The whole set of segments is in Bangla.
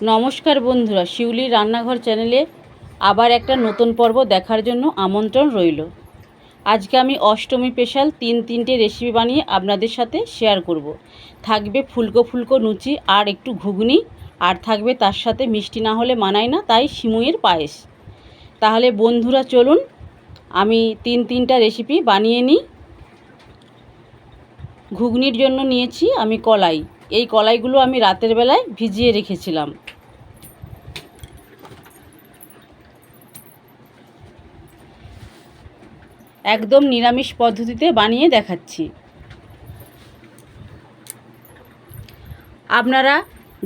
নমস্কার বন্ধুরা, শিউলির রান্নাঘর চ্যানেলে আবার একটা নতুন পর্ব দেখার জন্য আমন্ত্রণ রইল। আজকে আমি অষ্টমী স্পেশাল তিনটে রেসিপি বানিয়ে আপনাদের সাথে শেয়ার করব। থাকবে ফুলকো ফুলকো লুচি আর একটু ঘুগনি, আর থাকবে তার সাথে মিষ্টি না হলে মানায় না, তাই সিমুইয়ের পায়েস। তাহলে বন্ধুরা চলুন আমি তিনটা রেসিপি বানিয়ে নিই। ঘুগনির জন্য নিয়েছি আমি কলাই। এই কলাইগুলো আমি রাতের বেলায় ভিজিয়ে রেখেছিলাম। একদম নিরামিষ পদ্ধতিতে বানিয়ে দেখাচ্ছি। আপনারা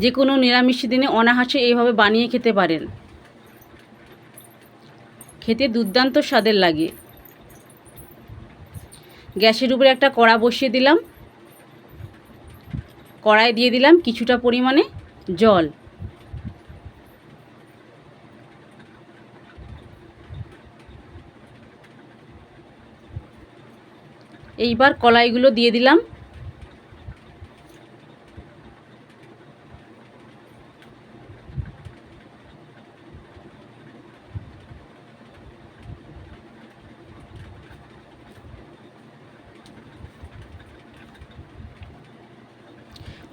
যে কোনো নিরামিষ দিনে অনায়াসে এইভাবে বানিয়ে খেতে পারেন, খেতে দুর্দান্ত স্বাদের লাগে। গ্যাসের উপরে একটা কড়া বসিয়ে দিলাম। কড়ায় দিয়ে দিলাম কিছুটা পরিমাণে জল। এইবার কলাইগুলো দিয়ে দিলাম।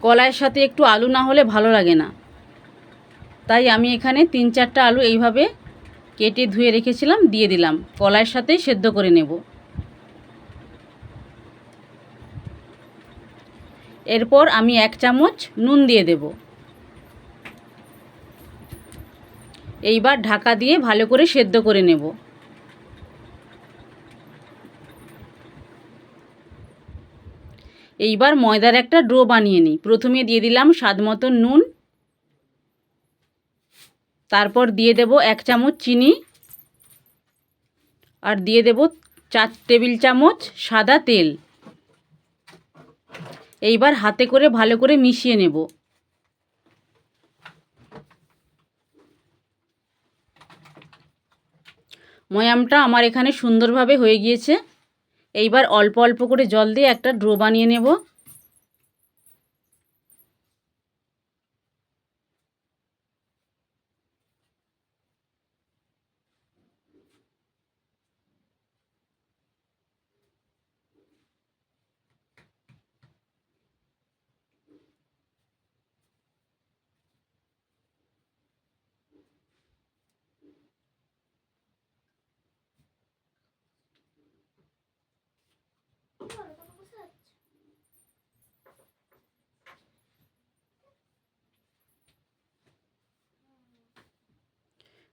কলাইয়ের সাথে একটু আলু না হলে ভালো লাগে না, তাই আমি এখানে 3-4টা আলু এইভাবে কেটে ধুয়ে রেখেছিলাম, দিয়ে দিলাম। কলাইয়ের সাথেই সেদ্ধ করে নেব। এরপর আমি 1 চামচ নুন দিয়ে দেব। এইবার ঢাকা দিয়ে ভালো করে সেদ্ধ করে নেব। এইবার ময়দার একটা ডো বানিয়ে নিই। প্রথমে দিয়ে দিলাম স্বাদ মতো নুন, তারপর দিয়ে দেব 1 চামচ চিনি, আর দিয়ে দেব 4 টেবিল চামচ সাদা তেল। এইবার হাতে করে ভালো করে মিশিয়ে নেব। ময়ামটা আমার এখানে সুন্দরভাবে হয়ে গিয়েছে। এইবার অল্প অল্প করে জল দিয়ে একটা ডো বানিয়ে নেব।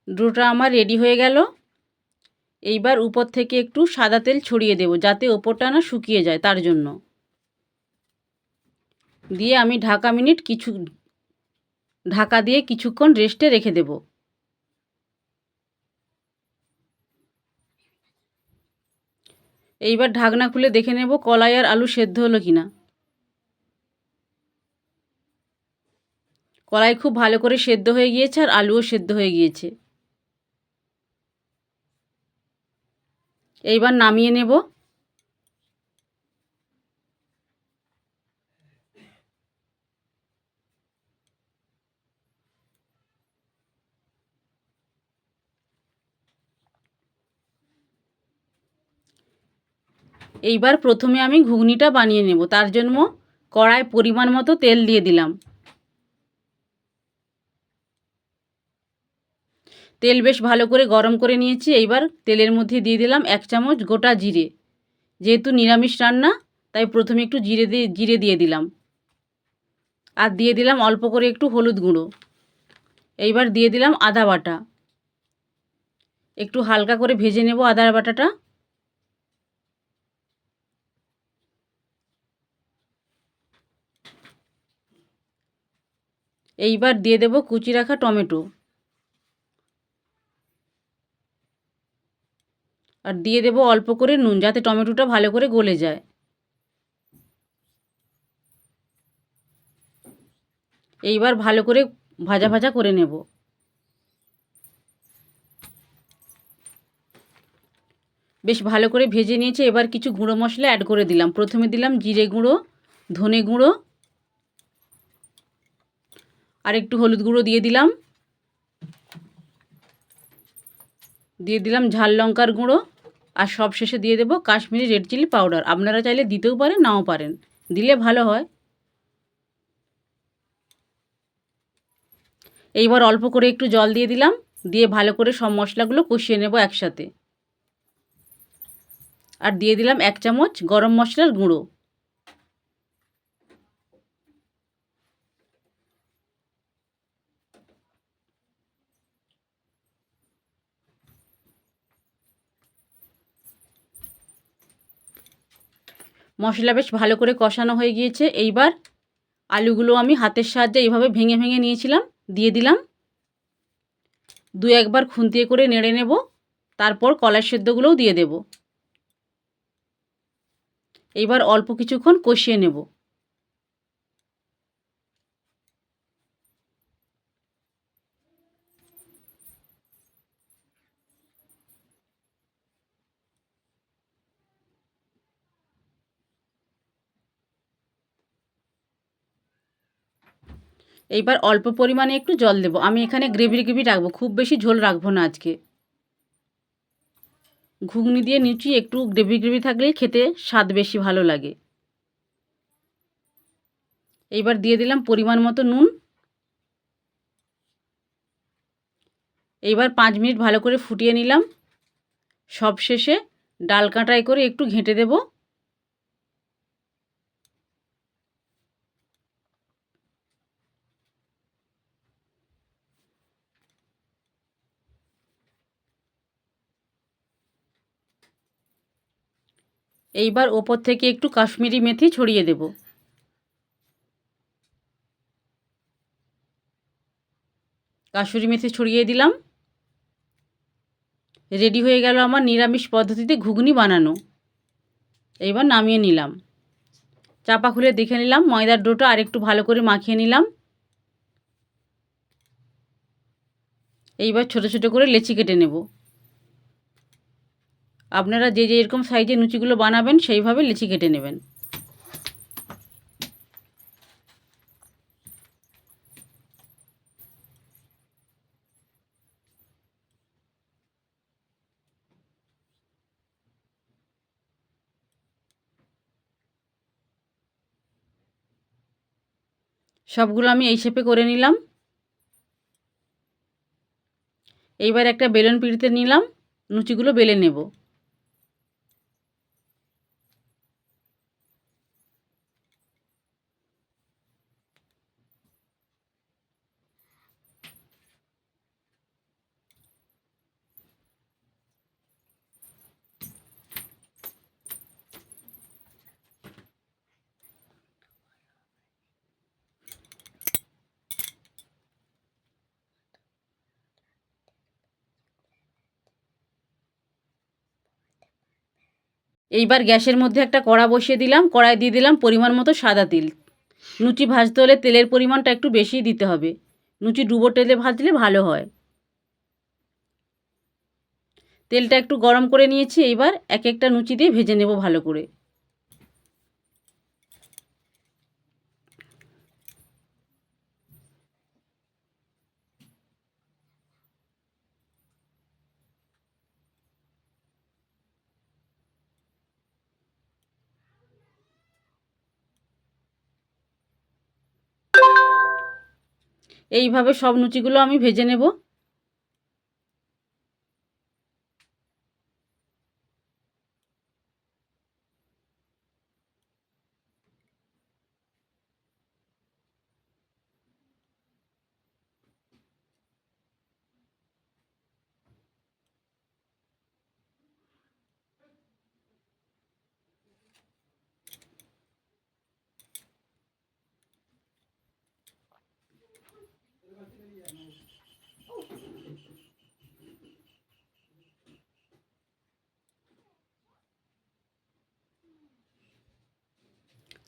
ডোটা আমার রেডি হয়ে গেল। এইবার উপর থেকে একটু সাদা তেল ছড়িয়ে দেব, যাতে ওপরটা না শুকিয়ে যায়, তার জন্য। দিয়ে আমি ঢাকা দিয়ে কিছুক্ষণ রেস্টে রেখে দেব। এইবার ঢাকনা খুলে দেখে নেব কলাই আর আলু সেদ্ধ হলো কিনা। কলাই খুব ভালো করে সেদ্ধ হয়ে গিয়েছে, আর আলুও সেদ্ধ হয়ে গিয়েছে। এইবার নামিয়ে নেব। এইবার প্রথমে আমি ঘুগনিটা বানিয়ে নেব। তার জন্য কড়ায় পরিমাণ মতো তেল দিয়ে দিলাম। তেল বেশ ভালো করে গরম করে নিয়েছি। এইবার তেলের মধ্যে দিয়ে দিলাম 1 চামচ গোটা জিরে। যেহেতু নিরামিষ রান্না, তাই প্রথমে একটু জিরে দিয়ে দিলাম। আর দিয়ে দিলাম অল্প করে একটু হলুদ গুঁড়ো। এইবার দিয়ে দিলাম আদা বাটা। একটু হালকা করে ভেজে নেব আদা বাটাটা। এইবার দিয়ে দেব কুচি রাখা টমেটো, আর দিয়ে দেব অল্প করে নুন, যাতে টমেটোটা ভালো করে গলে যায়। এইবার ভালো করে ভাজা ভাজা করে নেব। বেশ ভালো করে ভেজে নিয়েছে। এবার কিছু গুঁড়ো মশলা অ্যাড করে দিলাম। প্রথমে দিলাম জিরে গুঁড়ো, ধনে গুঁড়ো, আর একটু হলুদ গুঁড়ো দিয়ে দিলাম, ঝাল লঙ্কার গুঁড়ো, আর সব শেষে দিয়ে দেবো কাশ্মীরি রেড চিলি পাউডার। আপনারা চাইলে দিতেও পারেন, নাও পারেন, দিলে ভালো হয়। এইবার অল্প করে একটু জল দিয়ে দিলাম, দিয়ে ভালো করে সব মশলাগুলো কষিয়ে নেব একসাথে। আর দিয়ে দিলাম 1 চামচ গরম মশলার গুঁড়ো। মশলা বেশ ভালো করে কষানো হয়ে গিয়েছে। এইবার আলুগুলো আমি হাতের সাহায্যে এইভাবে ভেঙে ভেঙে নিয়েছিলাম, দিয়ে দিলাম। 2-1 বার খুন্তিয়ে করে নেড়ে নেব, তারপর কলাই সেদ্ধগুলোও দিয়ে দেব। এইবার অল্প কিছুক্ষণ কষিয়ে নেব। এইবার অল্প পরিমাণে একটু জল দেব। আমি এখানে গ্রেভি রাখবো, খুব বেশি ঝোল রাখবো না আজকে। ঘুগনি দিয়ে লুচি একটু গ্রেভি থাকলেই খেতে স্বাদ বেশি ভালো লাগে। এইবার দিয়ে দিলাম পরিমাণ মতো নুন। এইবার 5 মিনিট ভালো করে ফুটিয়ে নিলাম। সব শেষে ডাল কাঁটায় করে একটু ঘেঁটে দেব। এইবার ওপর থেকে একটু কাশ্মীরি মেথি ছড়িয়ে দেব। কাসুরি মেথি ছড়িয়ে দিলাম। রেডি হয়ে গেল আমার নিরামিষ পদ্ধতিতে ঘুগনি বানানো। এইবার নামিয়ে নিলাম। চাপা খুলে দেখে নিলাম ময়দার ডোটা আর একটু ভালো করে মাখিয়ে নিলাম। এইবার ছোট ছোট করে লেচি কেটে নেব। আপনারা যে যেরকম সাইজের লুচিগুলো বানাবেন সেইভাবে লেচি কেটে নেবেন। সবগুলো আমি এই শেপে করে নিলাম। এইবার একটা বেলন পিঁড়িতে নিলাম, লুচিগুলো বেলে নেব। এইবার গ্যাসের মধ্যে একটা কড়া বসিয়ে দিলাম, কড়ায় দিয়ে দিলাম পরিমাণ মতো সাদা তেল। লুচি ভাজতে হলে তেলের পরিমাণটা একটু বেশিই দিতে হবে, লুচি ডুবো তেলে ভাজলে ভালো হয়। তেলটা একটু গরম করে নিয়েছি, এইবার এক একটা লুচি দিয়ে ভেজে নেব ভালো করে। এইভাবে সব লুচিগুলো আমি ভেজে নেব।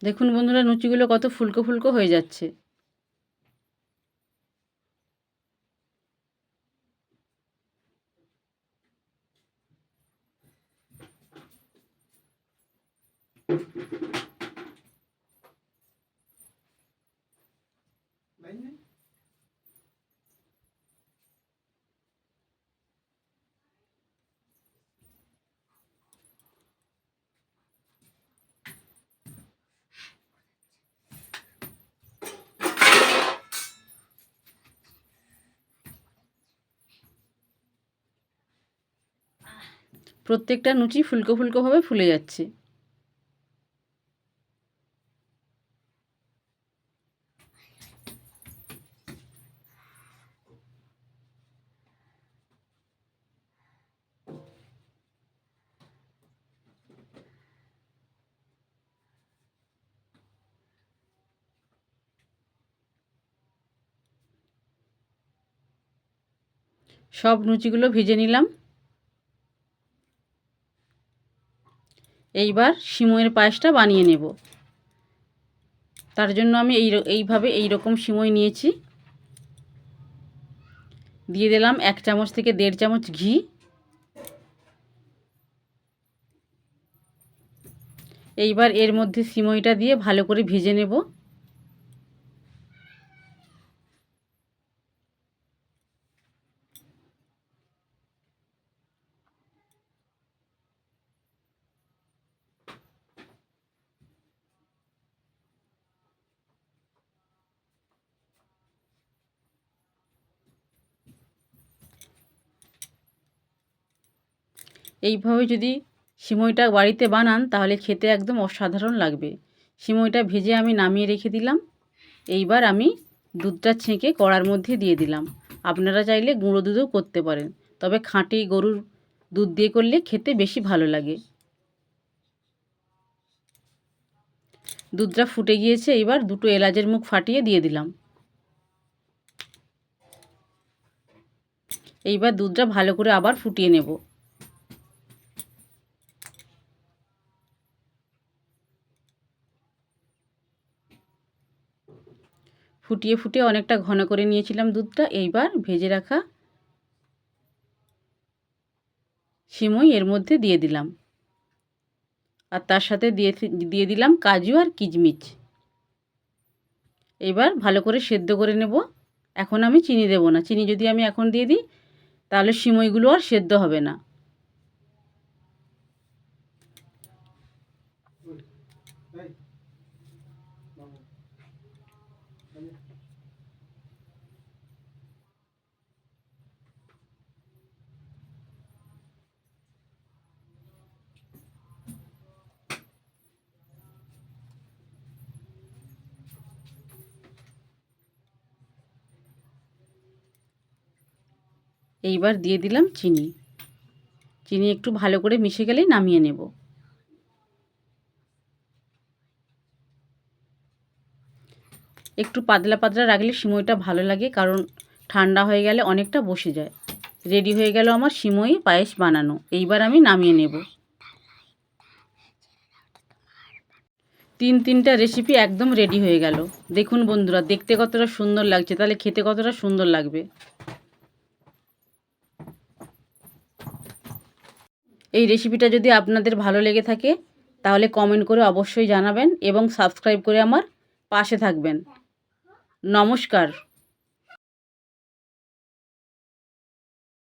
দেখুন বন্ধুরা, লুচিগুলো কত ফুলকো ফুলকো হয়ে যাচ্ছে। প্রত্যেকটা লুচি ফুলকো ফুলকোভাবে ফুলে যাচ্ছে। সব লুচিগুলো ভেজে নিলাম। এইবার সিমইয়ের পায়েসটা বানিয়ে নেব। তার জন্য আমি এইভাবে এইরকম সিমই নিয়েছি। দিয়ে দিলাম 1 চামচ থেকে 1.5 চামচ ঘি। এইবার এর মধ্যে সিমইটা দিয়ে ভালো করে ভেজে নেব। এইভাবে যদি সিমইটা বাড়িতে বানান তাহলে খেতে একদম অসাধারণ লাগবে। সিমইটা ভেজে আমি নামিয়ে রেখে দিলাম। এইবার আমি দুধটা ছেঁকে কড়ার মধ্যে দিয়ে দিলাম। আপনারা চাইলে গুঁড়ো দুধও করতে পারেন, তবে খাঁটি গরুর দুধ দিয়ে করলে খেতে বেশি ভালো লাগে। দুধটা ফুটে গিয়েছে, এইবার 2টো এলাচের মুখ ফাটিয়ে দিয়ে দিলাম। এইবার দুধটা ভালো করে আবার ফুটিয়ে নেব। ফুটিয়ে ফুটিয়ে অনেকটা ঘন করে নিয়েছিলাম দুধটা। এইবার ভেজে রাখা সিমই এর মধ্যে দিয়ে দিলাম, আর তার সাথে দিয়ে দিলাম কাজু আর কিশমিশ। এবার ভালো করে সেদ্ধ করে নেব। এখন আমি চিনি দেব না, চিনি যদি আমি এখন দিয়ে দিই তাহলে সিমইগুলো আর সেদ্ধ হবে না। এইবার দিয়ে দিলাম চিনি। চিনি একটু ভালো করে মিশে গেলেই নামিয়ে নেব। একটু পাতলা পাতলা রাখলে সিমইটা ভালো লাগে, কারণ ঠান্ডা হয়ে গেলে অনেকটা বসে যায়। রেডি হয়ে গেল আমার সিমই পায়েস বানানো। এইবার আমি নামিয়ে নেব। 3টা রেসিপি একদম রেডি হয়ে গেল। দেখুন বন্ধুরা, দেখতে কতটা সুন্দর লাগছে, তাহলে খেতে কতটা সুন্দর লাগবে। এই রেসিপিটা যদি আপনাদের ভালো লেগে থাকে তাহলে কমেন্ট করে অবশ্যই জানাবেন এবং সাবস্ক্রাইব করে আমার পাশে থাকবেন। নমস্কার।